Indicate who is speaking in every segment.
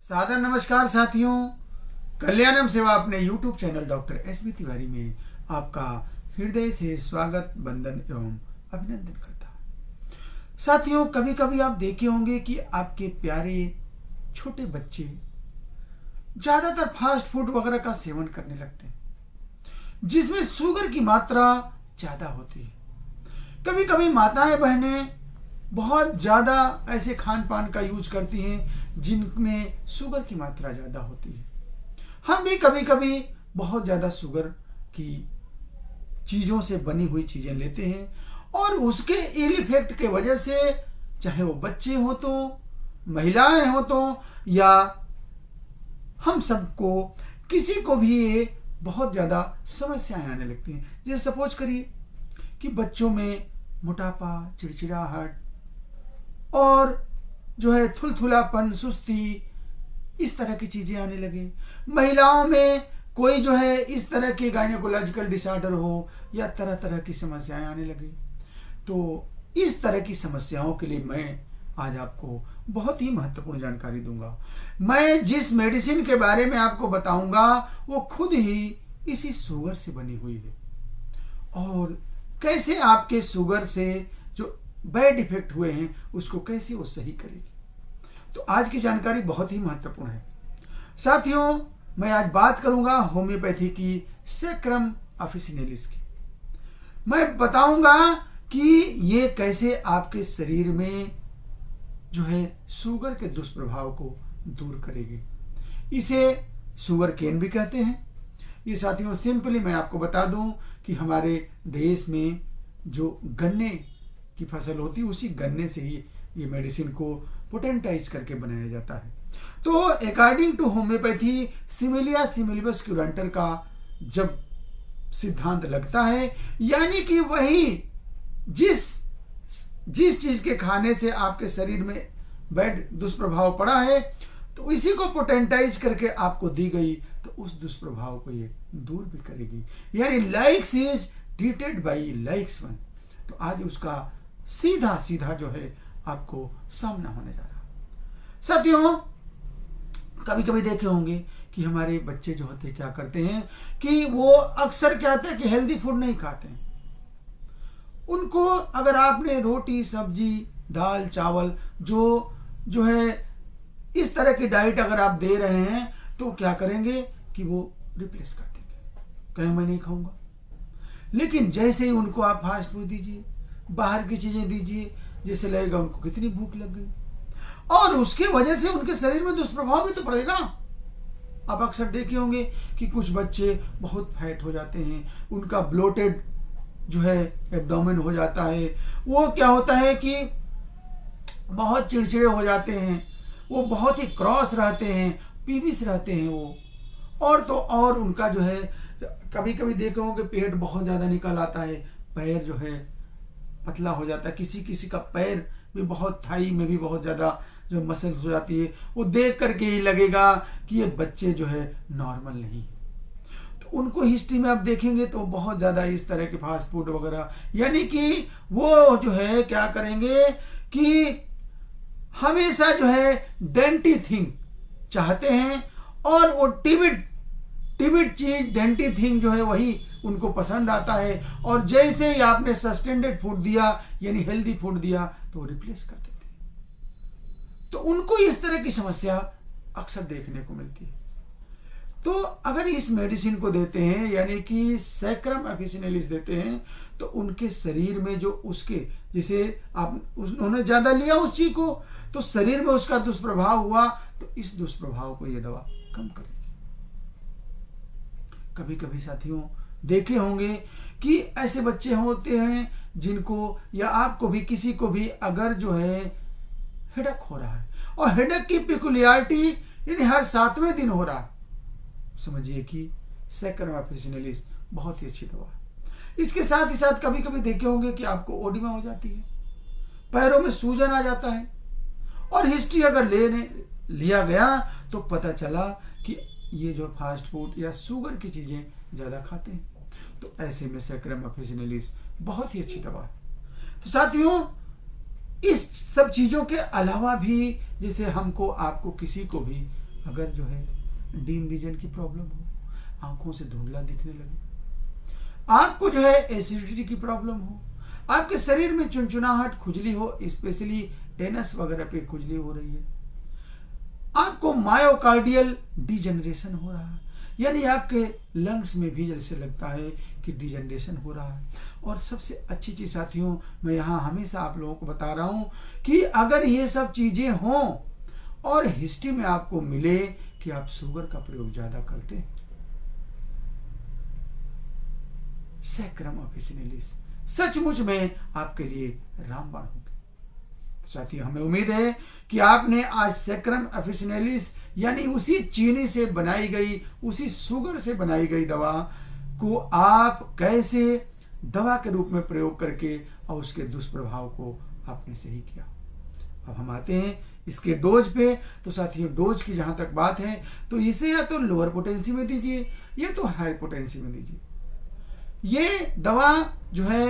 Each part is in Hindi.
Speaker 1: सादर नमस्कार साथियों, कल्याणम सेवा अपने YouTube channel doctor S B Tiwari में आपका हृदय से स्वागत, वंदन एवं अभिनंदन करता हूं। साथियों, कभी कभी आप देखे होंगे कि आपके प्यारे छोटे बच्चे ज्यादातर फास्ट फूड वगैरह का सेवन करने लगते हैं, जिसमें शुगर की मात्रा ज्यादा होती है। कभी कभी माताएं बहनें बहुत ज्यादा ऐसे खान पान का यूज करती हैं जिनमें शुगर की मात्रा ज्यादा होती है। हम भी कभी कभी बहुत ज्यादा शुगर की चीजों से बनी हुई चीजें लेते हैं और उसके इल इफेक्ट के वजह से, चाहे वो बच्चे हो तो, महिलाएं हो तो, या हम सबको किसी को भी ये बहुत ज्यादा समस्याएं आने लगती हैं। जैसे सपोज करिए कि बच्चों में मोटापा, चिड़चिड़ाहट और जो है थुलथुलापन, सुस्ती, इस तरह की चीजें आने लगे। महिलाओं में कोई जो है इस तरह के गायनेकोलॉजिकल डिसऑर्डर हो या तरह तरह की समस्याएं आने लगे। तो इस तरह की समस्याओं के लिए मैं आज आपको बहुत ही महत्वपूर्ण जानकारी दूंगा। मैं जिस मेडिसिन के बारे में आपको बताऊंगा वो खुद ही इसी शुगर से बनी हुई है, और कैसे आपके शुगर से जो बैड इफेक्ट हुए हैं उसको कैसे वो सही करेगी। तो आज की जानकारी बहुत ही महत्वपूर्ण है साथियों। मैं आज बात करूंगा होम्योपैथी की सैक्रम ऑफिसिनेलिस की। मैं बताऊंगा कि ये कैसे आपके शरीर में जो है शुगर के दुष्प्रभाव को दूर करेगी। इसे शुगर केन भी कहते हैं। ये साथियों सिंपली मैं आपको बता दूं कि हमारे देश में जो गन्ने की फसल होती है उसी गन्ने से ही ये मेडिसिन को पोटेंटाइज करके बनाया जाता है। तो अकॉर्डिंग टू होम्योपैथी सिमिलिया सिमिलिबस क्यूरेंटर का जब सिद्धांत लगता है, यानी कि वही जिस चीज के खाने से आपके शरीर में बैड दुष्प्रभाव पड़ा है, तो इसी को पोटेंटाइज करके आपको दी गई, तो उस दुष्प्रभाव को ये दूर भी करेगी। यानी likes is treated by likes one. तो आज उसका सीधा सीधा जो है आपको सामना होने जा रहा है। साथियों, कभी कभी देखे होंगे कि हमारे बच्चे जो होते हैं क्या करते हैं कि वो अक्सर क्या होता है कि हेल्दी फूड नहीं खाते हैं। उनको अगर आपने रोटी, सब्जी, दाल, चावल जो है इस तरह की डाइट अगर आप दे रहे हैं, तो क्या करेंगे कि वो रिप्लेस कर देंगे, कहें मैं नहीं खाऊंगा। लेकिन जैसे ही उनको आप फास्ट फूड दीजिए, बाहर की चीजें दीजिए, जैसे लगेगा उनको कितनी भूख लग गई, और उसके वजह से उनके शरीर में दुष्प्रभाव भी तो पड़ेगा। आप अक्सर देखे होंगे कि कुछ बच्चे बहुत फैट हो जाते हैं, उनका ब्लोटेड जो है एब्डोमेन हो जाता है। वो क्या होता है कि बहुत चिड़चिड़े हो जाते हैं, वो बहुत ही क्रॉस रहते हैं, पीविस रहते हैं वो, और तो और उनका जो है कभी कभी देखे होंगे पेट बहुत ज्यादा निकल आता है, पैर जो है पतला हो जाता है, किसी किसी का पैर भी बहुत, थाई में भी बहुत ज्यादा जो मसल्स हो जाती है। वो देख करके ही लगेगा कि ये बच्चे जो है नॉर्मल नहीं। तो उनको हिस्ट्री में आप देखेंगे तो बहुत ज्यादा इस तरह के फास्ट फूड वगैरह, यानी कि वो जो है क्या करेंगे कि हमेशा जो है डेंटी थिंग चाहते हैं, और वो टिबिट चीज, डेंटी थिंग जो है वही उनको पसंद आता है। और जैसे ही आपने सस्टेनेड फूड दिया, यानी हेल्दी फूड दिया, तो वो रिप्लेस कर देते हैं। तो उनको इस तरह की समस्या अक्सर देखने को मिलती है। तो अगर इस मेडिसिन को देते हैं, यानी कि सैक्रम ऑफिसिनेलिस देते हैं, तो उनके शरीर में जो उसके, जैसे आप उन्होंने ज्यादा लिया उस चीज को, तो शरीर में उसका दुष्प्रभाव हुआ, तो इस दुष्प्रभाव को यह दवा कम करेगी। कभी कभी साथियों देखे होंगे कि ऐसे बच्चे होते हैं जिनको, या आपको भी, किसी को भी अगर जो है हेडेक हो रहा है, और हेडेक की पिकुलियरिटी यानी हर 7वें दिन हो रहा है, समझिए कि सैक्रम ऑफिसिनेलिस बहुत ही अच्छी दवा है। इसके साथ ही साथ कभी कभी देखे होंगे कि आपको ओडिमा हो जाती है, पैरों में सूजन आ जाता है, और हिस्ट्री अगर लिया गया तो पता चला कि ये जो फास्ट फूड या शुगर की चीजें ज्यादा खाते हैं। तो ऐसे में सैक्रम ऑफिसिनेलिस बहुत ही अच्छी दवा है। तो साथियों, इस सब चीजों के अलावा भी जैसे हमको, आपको, किसी को भी अगर जो है डीम विजन की प्रॉब्लम हो, आंखों से धुंधला दिखने लगे, आपको जो है एसिडिटी की प्रॉब्लम हो, आपके शरीर में चुनचुनाहट, खुजली हो, स्पेशली एनस वगैरह पे खुजली हो रही है, आपको मायोकार्डियल डिजनरेशन हो रहा है, यानी आपके लंग्स में भी जैसे लगता है कि डिजनरेशन हो रहा है। और सबसे अच्छी चीज साथियों, मैं यहाँ हमेशा आप लोगों को बता रहा हूं कि अगर ये सब चीजें हों और हिस्ट्री में आपको मिले कि आप शुगर का प्रयोग ज्यादा करते हैं, सैक्रम ऑफिसिनेलिस सचमुच में आपके लिए रामबाण होगी। साथियों, हमें उम्मीद है कि आपने आज सैक्रम ऑफिसिनेलिस यानी उसी चीनी से बनाई गई, उसी शुगर से बनाई गई दवा को आप कैसे दवा के रूप में प्रयोग करके और उसके दुष्प्रभाव को आपने सही किया। अब हम आते हैं इसके डोज पे। तो साथियों, डोज की जहां तक बात है तो इसे या तो लोअर पोटेंसी में दीजिए या तो हाई पोटेंसी में दीजिए। ये दवा जो है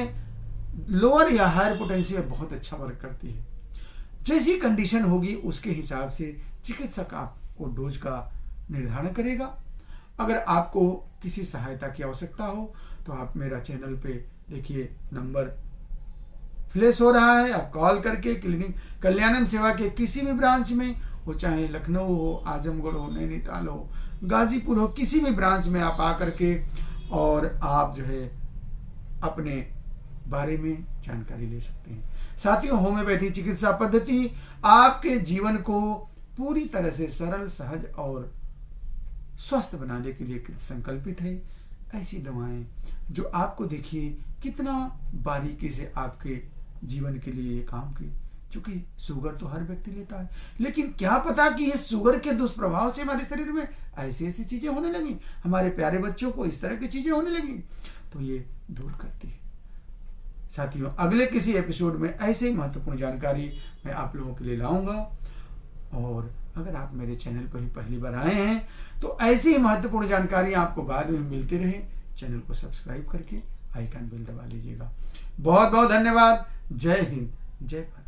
Speaker 1: लोअर या हायर पोटेंसी में बहुत अच्छा वर्क करती है। जैसी कंडीशन होगी उसके हिसाब से चिकित्सक आपको डोज का निर्धारण करेगा। अगर आपको किसी सहायता की आवश्यकता हो तो आप मेरा चैनल पे देखिए नंबर फ्लैश हो रहा है, आप कॉल करके क्लिनिक कल्याणम सेवा के किसी भी ब्रांच में हो, चाहे लखनऊ हो, आजमगढ़ हो, नैनीताल हो, गाजीपुर हो, किसी भी ब्रांच में आप आकर के और आप जो है अपने बारे में जानकारी ले सकते हैं। साथियों, होम्योपैथी चिकित्सा पद्धति आपके जीवन को पूरी तरह से सरल, सहज और स्वस्थ बनाने के लिए संकल्पित है। ऐसी दवाएं जो आपको देखिए कितना बारीकी से आपके जीवन के लिए काम की। क्योंकि शुगर तो हर व्यक्ति लेता है, लेकिन क्या पता कि इस शुगर के दुष्प्रभाव से हमारे शरीर में ऐसी ऐसी चीजें होने लगी, हमारे प्यारे बच्चों को इस तरह की चीजें होने लगी, तो ये दूर करती है। साथियों, अगले किसी एपिसोड में ऐसे ही महत्वपूर्ण जानकारी मैं आप लोगों के लिए लाऊंगा। और अगर आप मेरे चैनल पर ही पहली बार आए हैं तो ऐसी ही महत्वपूर्ण जानकारी आपको बाद में मिलती रहे, चैनल को सब्सक्राइब करके आइकन बेल दबा लीजिएगा। बहुत बहुत धन्यवाद। जय हिंद, जय भारत।